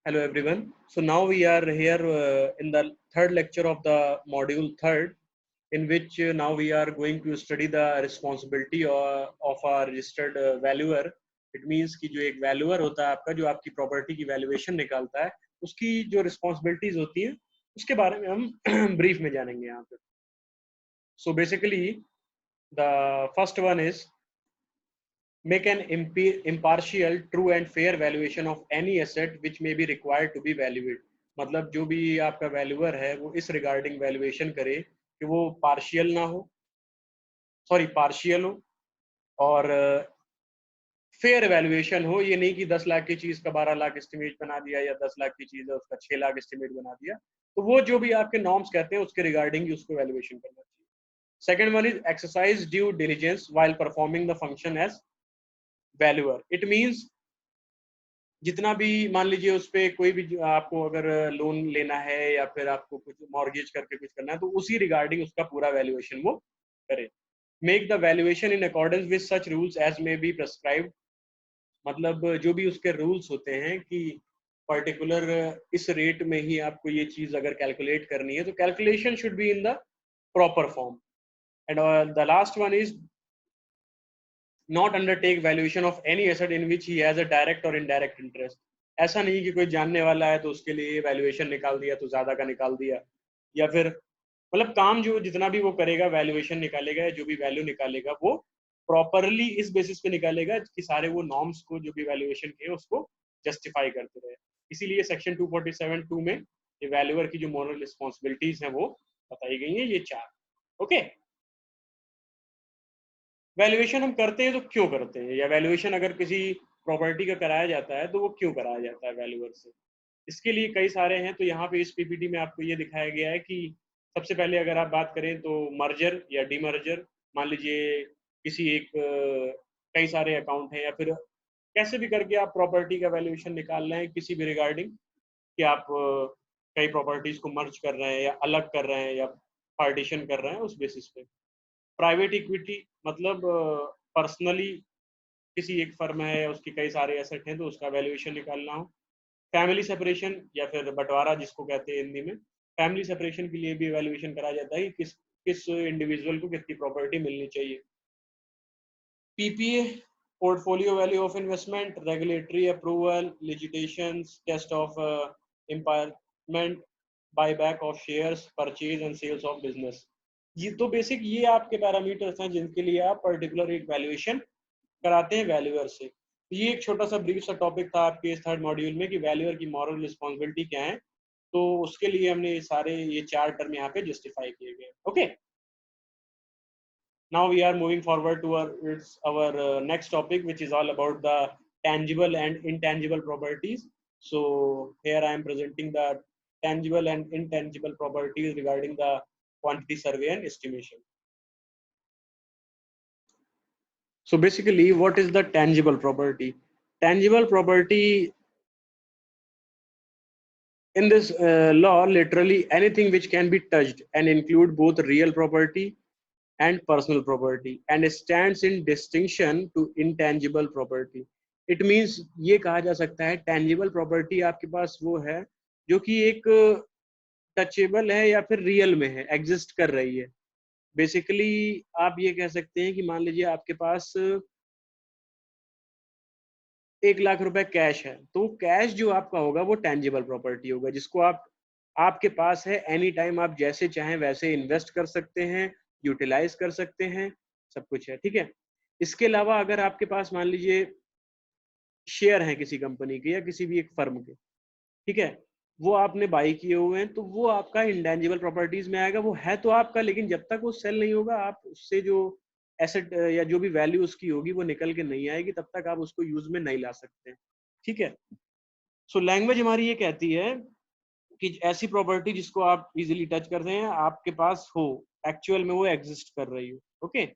Hello everyone. So now we are here in the third lecture of the module third, in which now we are going to study the responsibility of a registered valuer. It means कि जो एक valuer होता है आपका, जो आपकी property की valuation निकालता है, उसकी जो responsibilities होती हैं, उसके बारे में हम brief में जानेंगे यहाँ पे. So basically the first one is make an impartial, true and fair valuation of any asset which may be required to be valued. मतलब जो भी आपका वैल्यूअर है वो इस रिगार्डिंग वैल्यूएशन करे कि वो पार्शियल ना हो, सॉरी पार्शियल हो, और फेयर वैल्यूएशन हो. ये नहीं कि 10 लाख की चीज का 12 लाख एस्टिमेट बना दिया, या 10 लाख की चीज है उसका 6 लाख एस्टिमेट बना दिया. तो वो जो भी आपके नॉर्म्स कहते हैं उसके रिगार्डिंग ही उसको वैल्यूएशन करना चाहिए. Second one is exercise due diligence while performing the function as valuer. It means जितना भी मान लीजिए उस पर कोई भी आपको अगर लोन लेना है या फिर आपको कुछ मॉर्गेज करके कुछ करना है, तो उसी रिगार्डिंग उसका पूरा वैल्यूएशन वो करे. Make the valuation in accordance with such rules as may be prescribed. मतलब जो भी उसके रूल्स होते हैं कि पर्टिकुलर इस रेट में ही आपको ये चीज अगर कैलकुलेट करनी है, तो calculation should be in the proper form. And the last one is not undertake valuation of any asset in which he has a direct or indirect interest. ऐसा नहीं कि कोई जानने वाला है तो उसके लिए वैल्यूएशन निकाल दिया तो ज्यादा का निकाल दिया, या फिर मतलब काम जो जितना भी वो करेगा, वैल्यूएशन निकालेगा या जो भी वैल्यू निकालेगा वो प्रॉपरली इस बेसिस पे निकालेगा कि सारे वो नॉर्म्स को जो भी वैल्यूएशन के उसको जस्टिफाई करते रहे. इसीलिए सेक्शन 247(2) में ये वैल्यूअर की जो मॉरल रिस्पॉन्सिबिलिटीज हैं वो बताई गई हैं, ये 4. ओके. वैल्यूएशन हम करते हैं तो क्यों करते हैं, या वैल्यूएशन अगर किसी प्रॉपर्टी का कराया जाता है तो वो क्यों कराया जाता है वैल्यूअर से. इसके लिए कई सारे हैं. तो यहाँ पे इस पीपीटी में आपको ये दिखाया गया है कि सबसे पहले अगर आप बात करें तो मर्जर या डीमर्जर. मान लीजिए किसी एक कई सारे अकाउंट हैं, या फिर कैसे भी करके आप प्रॉपर्टी का वैल्यूएशन निकाल रहे हैं किसी भी रिगार्डिंग, कि आप कई प्रॉपर्टीज को मर्ज कर रहे हैं या अलग कर रहे हैं या पार्टीशन कर रहे हैं, उस बेसिस पे. प्राइवेट इक्विटी मतलब पर्सनली किसी एक फर्म है या उसके कई सारे एसेट हैं तो उसका वैल्यूएशन निकालना हो. फैमिली सेपरेशन या फिर बंटवारा जिसको कहते हैं हिंदी में, फैमिली सेपरेशन के लिए भी वैल्यूएशन करा जाता है कि किस किस इंडिविजुअल को कितनी प्रॉपर्टी मिलनी चाहिए. PPA portfolio value of investment, regulatory approval, litigations, test of impairment, buyback of shares, purchase and sales of business. ये तो बेसिक ये आपके पैरामीटर्स हैं जिनके लिए आप पर्टिकुलर एक वैल्यूएशन कराते हैं वैल्यूअर से. ये एक छोटा सा ब्रीफ सा टॉपिक था आपके इस थर्ड मॉड्यूल में कि वैल्यूअर की मॉरल रिस्पॉन्सिबिलिटी क्या है. तो उसके लिए हमने ये 4 टर्म यहाँ पे जस्टिफाई किए गए. Okay. Now we are moving forward to our next topic, which is all about the tangible and intangible properties. So here I am presenting the tangible and intangible properties regarding the quantity survey and estimation. So basically, what is the tangible property? Tangible property in this law, literally anything which can be touched and include both real property and personal property, and stands in distinction to intangible property. It means ये कहा जा सकता है tangible property आपके पास वो है जो कि एक टचेबल है या फिर रियल में है, एग्जिस्ट कर रही है. बेसिकली आप ये कह सकते हैं कि मान लीजिए आपके पास 1 लाख रुपए कैश है, तो कैश जो आपका होगा वो टेंजिबल प्रॉपर्टी होगा, जिसको आपके पास है, एनी टाइम आप जैसे चाहें वैसे इन्वेस्ट कर सकते हैं, यूटिलाइज कर सकते हैं, सब कुछ है. ठीक है. इसके अलावा अगर आपके पास मान लीजिए शेयर हैं किसी कंपनी के या किसी भी एक फर्म के, ठीक है, वो आपने बाई किए हुए हैं, तो वो आपका इंटेंजिबल प्रॉपर्टीज में आएगा. वो है तो आपका, लेकिन जब तक वो सेल नहीं होगा आप उससे जो एसेट या जो भी वैल्यू उसकी होगी वो निकल के नहीं आएगी, तब तक आप उसको यूज में नहीं ला सकते. ठीक है. सो लैंग्वेज हमारी ये कहती है कि ऐसी प्रॉपर्टी जिसको आप इजीली टच करते हैं आपके पास हो, एक्चुअल में वो एग्जिस्ट कर रही हो. Okay.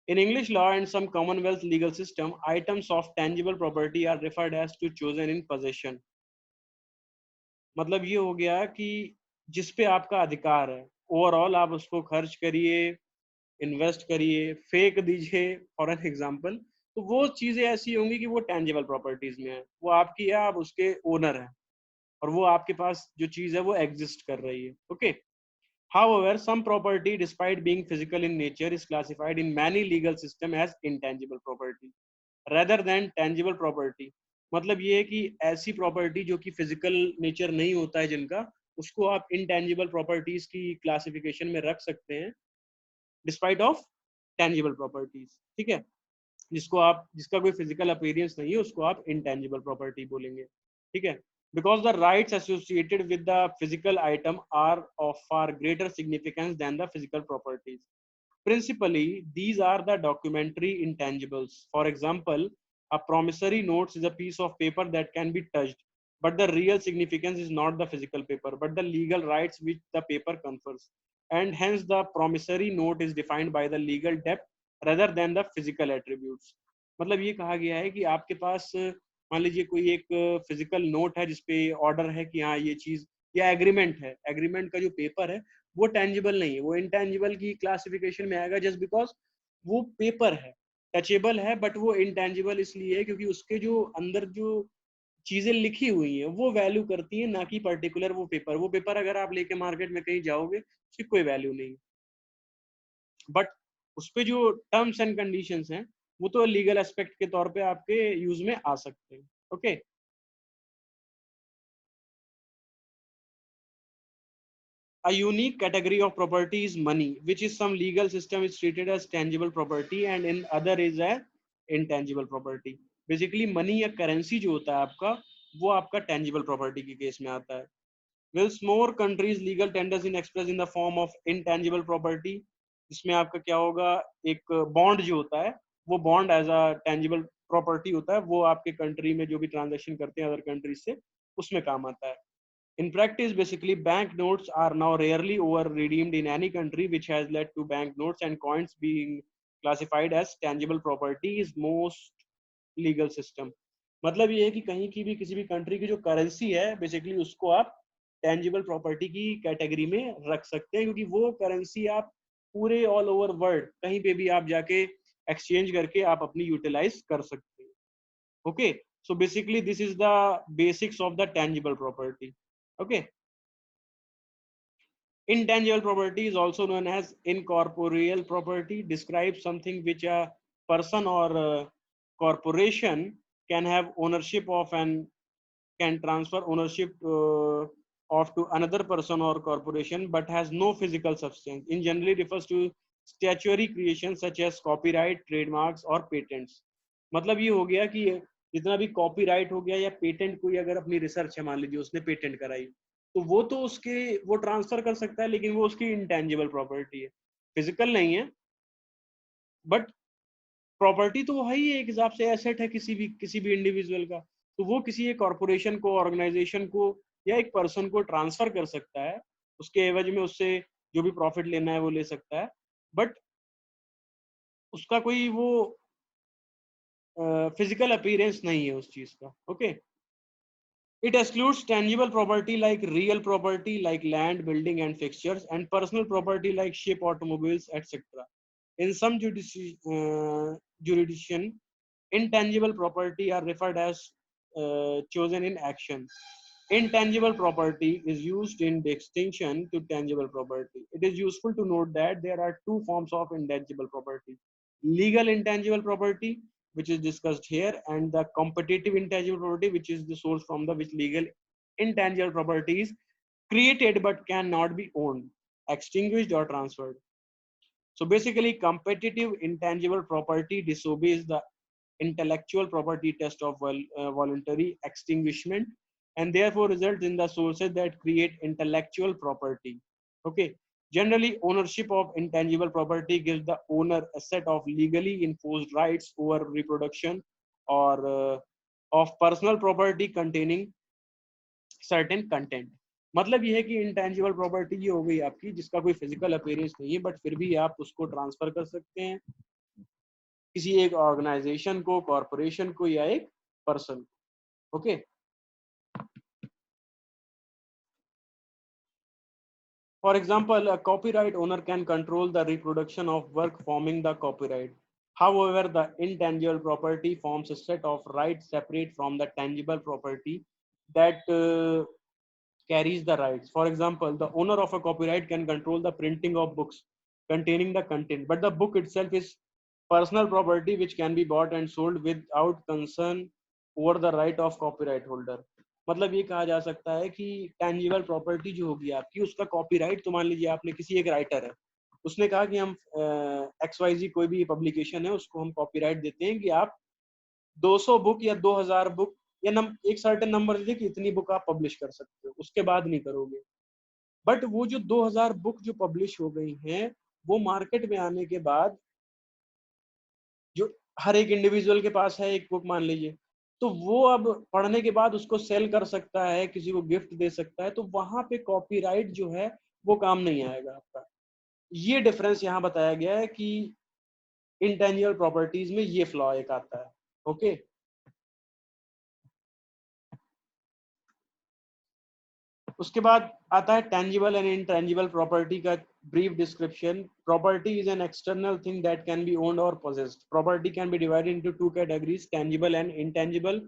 In English law and some Commonwealth legal system, items of tangible property are referred as to chosen in possession. मतलब ये हो गया कि जिस पे आपका अधिकार है, ओवरऑल आप उसको खर्च करिए, इन्वेस्ट करिए, फेंक दीजिए फॉर एन एग्जांपल, तो वो चीजें ऐसी होंगी कि वो टेंजिबल प्रॉपर्टीज में है, वो आपकी है, आप उसके ओनर हैं. और वो आपके पास जो चीज है वो एग्जिस्ट कर रही है. Okay. However, some property, despite being physical in nature, is classified in many legal systems as intangible property rather than tangible property. मतलब ये है कि ऐसी प्रॉपर्टी जो कि फिजिकल नेचर नहीं होता है जिनका, उसको आप इंटेंजिबल प्रॉपर्टीज की क्लासिफिकेशन में रख सकते हैं डिस्पाइट ऑफ टेंजिबल प्रॉपर्टीज. ठीक है. जिसका कोई फिजिकल अपीयरेंस नहीं है उसको आप इंटेंजिबल प्रॉपर्टी बोलेंगे. ठीक है. Because the rights associated with the physical item are of far greater significance than the physical properties. Principally, these are the documentary intangibles. For example, a promissory note is a piece of paper that can be touched, but the real significance is not the physical paper, but the legal rights which the paper confers. And hence, the promissory note is defined by the legal debt rather than the physical attributes. मतलब ये कहा गया है कि आपके पास मान लीजिए कोई एक फिजिकल नोट है जिसपे ऑर्डर है कि हाँ ये चीज, या एग्रीमेंट है, एग्रीमेंट का जो पेपर है वो टेंजिबल नहीं है, वो इंटेंजिबल की क्लासिफिकेशन में आएगा जस्ट बिकॉज वो पेपर है, टचेबल है, बट वो इंटेंजिबल इसलिए है क्योंकि उसके जो अंदर जो चीजें लिखी हुई हैं वो वैल्यू करती हैं, ना कि पर्टिकुलर वो पेपर अगर आप लेके मार्केट में कहीं जाओगे उसकी कोई वैल्यू नहीं. बट उस पे जो टर्म्स एंड कंडीशंस हैं वो तो लीगल एस्पेक्ट के तौर पे आपके यूज में आ सकते हैं. Okay. A unique category of property is money, which is some legal system is treated as tangible property and in other is a intangible property. Basically money या currency जो होता है आपका, वो आपका tangible property के केस में आता है. Whilst more countries legal tenders in express in the form of intangible property, जिसमें आपका क्या होगा, एक बॉन्ड जो होता है वो bond as a tangible property होता है, वो आपके कंट्री में जो भी ट्रांजेक्शन करते हैं अदर कंट्रीज से उसमें काम आता है. In practice, basically, banknotes are now rarely over redeemed in any country, which has led to banknotes and coins being classified as tangible property is most legal system. मतलब ये है कि कहीं की भी किसी भी कंट्री की जो करेंसी है बेसिकली उसको आप टेंजिबल प्रॉपर्टी की कैटेगरी में रख सकते हैं, क्योंकि वो करेंसी आप पूरे ऑल ओवर वर्ल्ड कहीं पे भी आप जाके एक्सचेंज करके आप अपनी यूटिलाइज कर सकते हैं. Okay. So basically, this is the basics of the tangible property. Okay. Intangible property is also known as incorporeal property, describes something which a person or a corporation can have ownership of and can transfer ownership of to another person or corporation, but has no physical substance. In generally refers to statutory creations such as copyright, trademarks or patents. मतलब ये हो गया कि जितना भी copyright हो गया या पेटेंट, कोई अगर अपनी रिसर्च है मान लीजिए उसने पेटेंट कराई, तो वो तो उसके वो ट्रांसफर कर सकता है, लेकिन वो उसकी इंटेंजिबल प्रॉपर्टी है, फिजिकल नहीं है, बट प्रॉपर्टी तो वो है ही एक हिसाब से, एसेट है किसी भी इंडिविजुअल का. तो वो किसी एक कॉरपोरेशन को, ऑर्गेनाइजेशन को या एक पर्सन को ट्रांसफर कर सकता है, उसके एवज में उससे जो भी प्रॉफिट लेना है वो ले सकता है, बट उसका कोई वो फिजिकल अपीयरेंस नहीं है उस चीज का. Okay. It excludes tangible property like real property like land, building and fixtures, and personal property like ship, automobiles, etc. In some jurisdiction, intangible property are referred as chosen in action. Intangible property is used in distinction to tangible property. It is useful to note that there are two forms of intangible property: legal intangible property, which is discussed here, and the competitive intangible property, which is the source from the which legal intangible property is created but cannot be owned, extinguished or transferred. So basically, competitive intangible property disobeys the intellectual property test of voluntary extinguishment and therefore results in the sources that create intellectual property. Okay. Generally, ownership of intangible property gives the owner a set of legally enforced rights over reproduction or of personal property containing certain content. मतलब ये है कि intangible property ये हो गई आपकी जिसका कोई फिजिकल अपीयरेंस नहीं है, बट फिर भी आप उसको ट्रांसफर कर सकते हैं किसी एक ऑर्गेनाइजेशन को, कॉरपोरेशन को या एक पर्सन को. Okay. For example, a copyright owner can control the reproduction of work forming the copyright. However, the intangible property forms a set of rights separate from the tangible property that carries the rights. For example, the owner of a copyright can control the printing of books containing the content, but the book itself is personal property which can be bought and sold without concern over the right of copyright holder. मतलब ये कहा जा सकता है कि tangible property जो होगी आपकी, उसका कॉपीराइट, तो मान लीजिए आपने किसी एक राइटर है, उसने कहा कि हम XYZ कोई भी पब्लिकेशन है उसको हम कॉपीराइट देते हैं कि आप 200 बुक या 2000 बुक या एक सर्टेन नंबर दीजिए कि इतनी बुक आप पब्लिश कर सकते हो, उसके बाद नहीं करोगे। बट वो जो 2000 बुक जो पब्लिश हो गई हैं, वो मार्केट में आने के बाद जो हर एक इंडिविजुअल के पास है एक बुक मान लीजिए, तो वो अब पढ़ने के बाद उसको सेल कर सकता है, किसी को गिफ्ट दे सकता है, तो वहां पे कॉपीराइट जो है वो काम नहीं आएगा आपका। ये डिफरेंस यहाँ बताया गया है कि इंटेंजिबल प्रॉपर्टीज में ये फ्लॉ एक आता है। ओके, उसके बाद आता है टेंजिबल एंड इनटेंजिबल प्रॉपर्टी का brief description. Property is an external thing that can be owned और possessed. Property can be divided into two categories, tangible and intangible.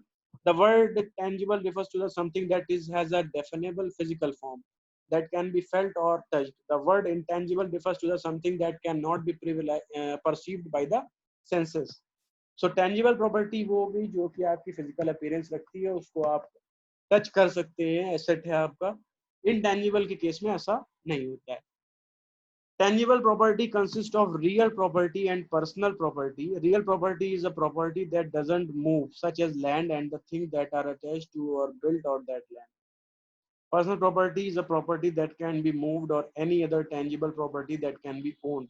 The word tangible refers to the something that has a definable physical form that can be felt or touched. The word intangible refers to the something that cannot be perceived by the senses. So tangible property वो होगी जो कि आपकी physical appearance रखती है, उसको आप touch कर सकते हैं, एसेट है आपका। इनटेंजिबल के केस में ऐसा नहीं होता है। Tangible property consists of real property and personal property. Real property is a property that doesn't move, such as land and the things that are attached to or built on that land. Personal property is a property that can be moved or any other tangible property that can be owned.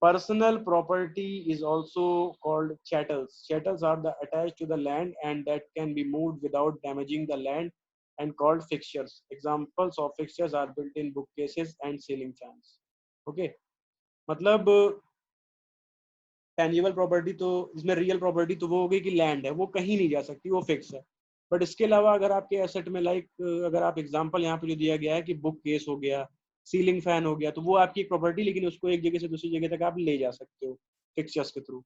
Personal property is also called chattels. Chattels are attached to the land and that can be moved without damaging the land and called fixtures. Examples of fixtures are built-in bookcases and ceiling fans. Okay, मतलब tangible property तो इसमें real property तो वो हो गई कि land है, वो कहीं नहीं जा सकती, वो फिक्स है। बट इसके अलावा अगर आपके एसेट में अगर आप एग्जांपल यहाँ पे जो दिया गया है कि बुक केस हो गया, सीलिंग फैन हो गया, तो वो आपकी एक प्रॉपर्टी, लेकिन उसको एक जगह से दूसरी जगह तक आप ले जा सकते हो फिक्सचर्स के through.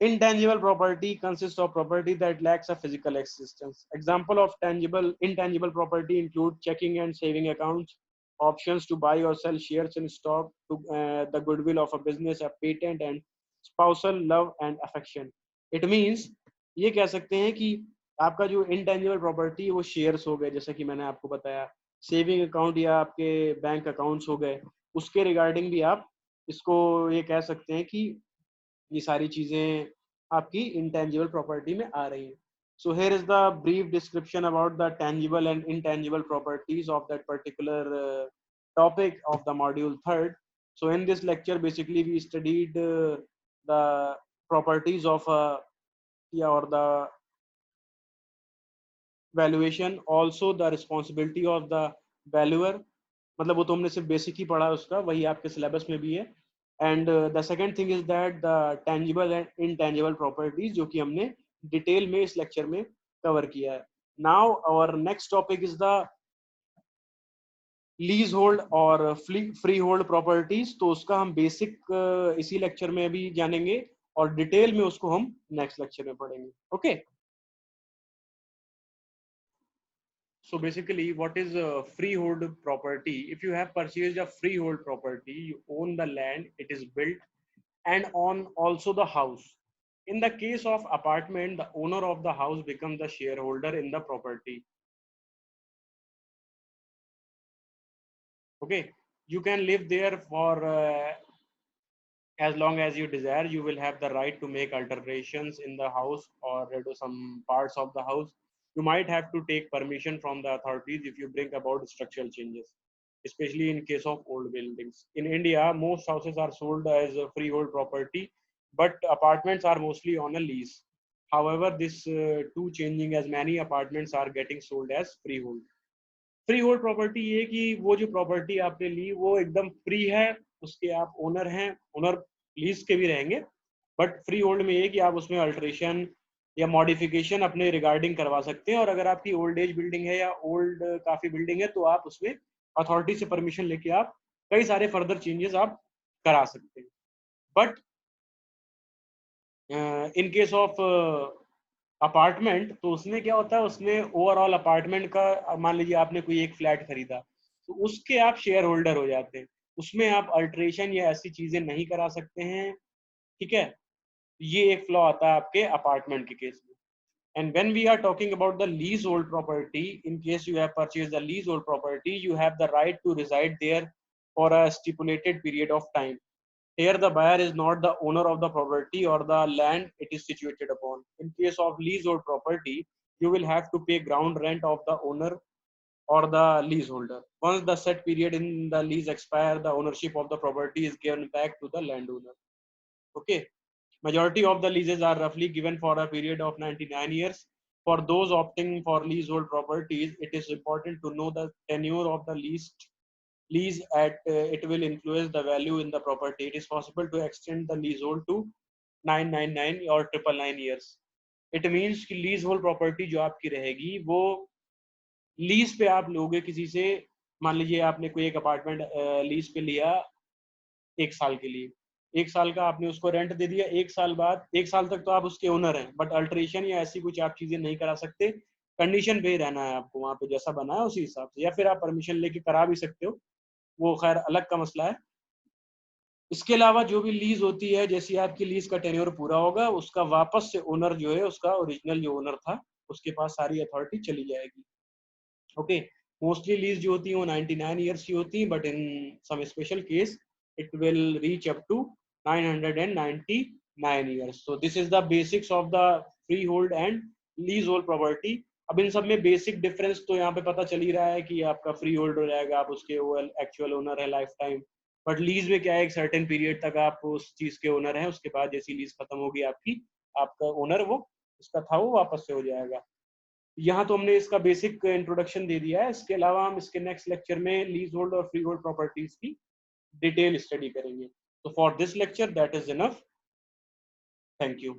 Intangible property consists of property that lacks a physical existence. Example of intangible property include checking and saving accounts, options to buy or sell shares in stock, the goodwill of a business, a patent, and spousal love and affection. It means ये कह सकते हैं कि आपका जो intangible property है वो shares हो गए, जैसा कि मैंने आपको बताया, सेविंग अकाउंट या आपके बैंक अकाउंट्स हो गए, उसके रिगार्डिंग भी आप इसको ये कह सकते हैं कि ये सारी चीजें आपकी इंटेंजिबल प्रॉपर्टी में आ रही हैं। So here is the brief description about the tangible and intangible properties of that particular topic of the module third. So in this lecture, basically we studied the properties of or the valuation, also the responsibility of the valuer. मतलब वो तो हमने सिर्फ basic ही पढ़ा उसका, वही आपके syllabus में भी है। And the second thing is that the tangible and intangible properties, जो कि हमने डिटेल में इस लेक्चर में कवर किया है। Now our next topic is the leasehold और फ्री होल्ड प्रॉपर्टीज। तो उसका हम बेसिक इसी लेक्चर में अभी जानेंगे और डिटेल में उसको हम नेक्स्ट लेक्चर में पढ़ेंगे। Okay, so basically what is a freehold property? If you have purchased a freehold property, you own the land, it is built, and on also the house. In the case of apartment, the owner of the house becomes the shareholder in the property. Okay, you can live there for as long as you desire. You will have the right to make alterations in the house or redo some parts of the house. You might have to take permission from the authorities if you bring about structural changes, especially in case of old buildings. In India, most houses are sold as a freehold property, but apartments are mostly on a lease. However, this too changing as many apartments are getting sold as freehold. Free hold property ये कि वो जो property आपने ली वो एकदम free है, उसके आप ओनर हैं, ओनर लीज के भी रहेंगे, बट फ्री होल्ड में ये कि आप उसमें अल्टरेशन या मॉडिफिकेशन अपने रिगार्डिंग करवा सकते हैं। और अगर आपकी ओल्ड एज बिल्डिंग है या ओल्ड काफी बिल्डिंग है तो आप उसमें अथॉरिटी से परमिशन लेके आप कई सारे फर्दर चेंजेस आप करा सकते हैं। But in case of apartment, तो उसमें क्या होता है, उसमें ओवरऑल अपार्टमेंट का, मान लीजिए आपने कोई एक फ्लैट खरीदा, तो उसके आप शेयर होल्डर हो जाते हैं, उसमें आप अल्ट्रेशन या ऐसी चीजें नहीं करा सकते हैं, ठीक है। ये एक फ्लॉ आता है आपके अपार्टमेंट के केस में। And when we are talking about the leasehold property, in case you have purchased the leasehold property, you have the right to reside there for a stipulated period of time. Here, the buyer is not the owner of the property or the land it is situated upon. In case of leasehold property, you will have to pay ground rent of the owner or the leaseholder. Once the set period in the lease expire, the ownership of the property is given back to the landowner. Okay. Majority of the leases are roughly given for a period of 99 years. For those opting for leasehold properties, it is important to know the tenure of the lease at it will influence the value in the property. It is possible to extend the leasehold to 999 or 999 years. It means कि leasehold property जो आपकी रहेगी वो lease पे आप लोगे किसी से, मान लीजिए आपने कोई एक अपार्टमेंट लीज पे लिया 1 साल के लिए, 1 साल का आपने उसको रेंट दे दिया, 1 साल बाद, 1 साल तक तो आप उसके ओनर हैं, बट अल्ट्रेशन या ऐसी कुछ आप चीजें नहीं करा सकते, कंडीशन पे ही रहना है आपको, वहां पे जैसा बना है उसी हिसाब से, या फिर आप परमिशन लेके करा भी सकते हो, वो खैर अलग का मसला है। इसके अलावा जो भी लीज होती है, जैसी आपकी लीज का टेन्योर पूरा होगा, उसका वापस से ओनर जो है, उसका ओरिजिनल जो ओनर था, उसके पास सारी अथॉरिटी चली जाएगी। ओके, मोस्टली लीज जो होती है वो 99 ईयर्स की होती है, but in some special case it will reach up to 999 years. So this is the basics of the freehold and leasehold property. अब इन सब में बेसिक डिफरेंस तो यहाँ पे पता चल ही रहा है कि आपका फ्री होल्ड हो जाएगा, आप उसके वो एक्चुअल ओनर है लाइफ टाइम, बट लीज में क्या है, एक सर्टेन पीरियड तक आप उस चीज के ओनर हैं, उसके बाद जैसी लीज खत्म होगी आपकी, आपका ओनर वो उसका था वो वापस से हो जाएगा। यहाँ तो हमने इसका बेसिक इंट्रोडक्शन दे दिया है, इसके अलावा हम इसके नेक्स्ट लेक्चर में लीज होल्ड और फ्री होल्ड प्रॉपर्टीज की डिटेल स्टडी करेंगे। तो for this lecture that is enough. Thank you.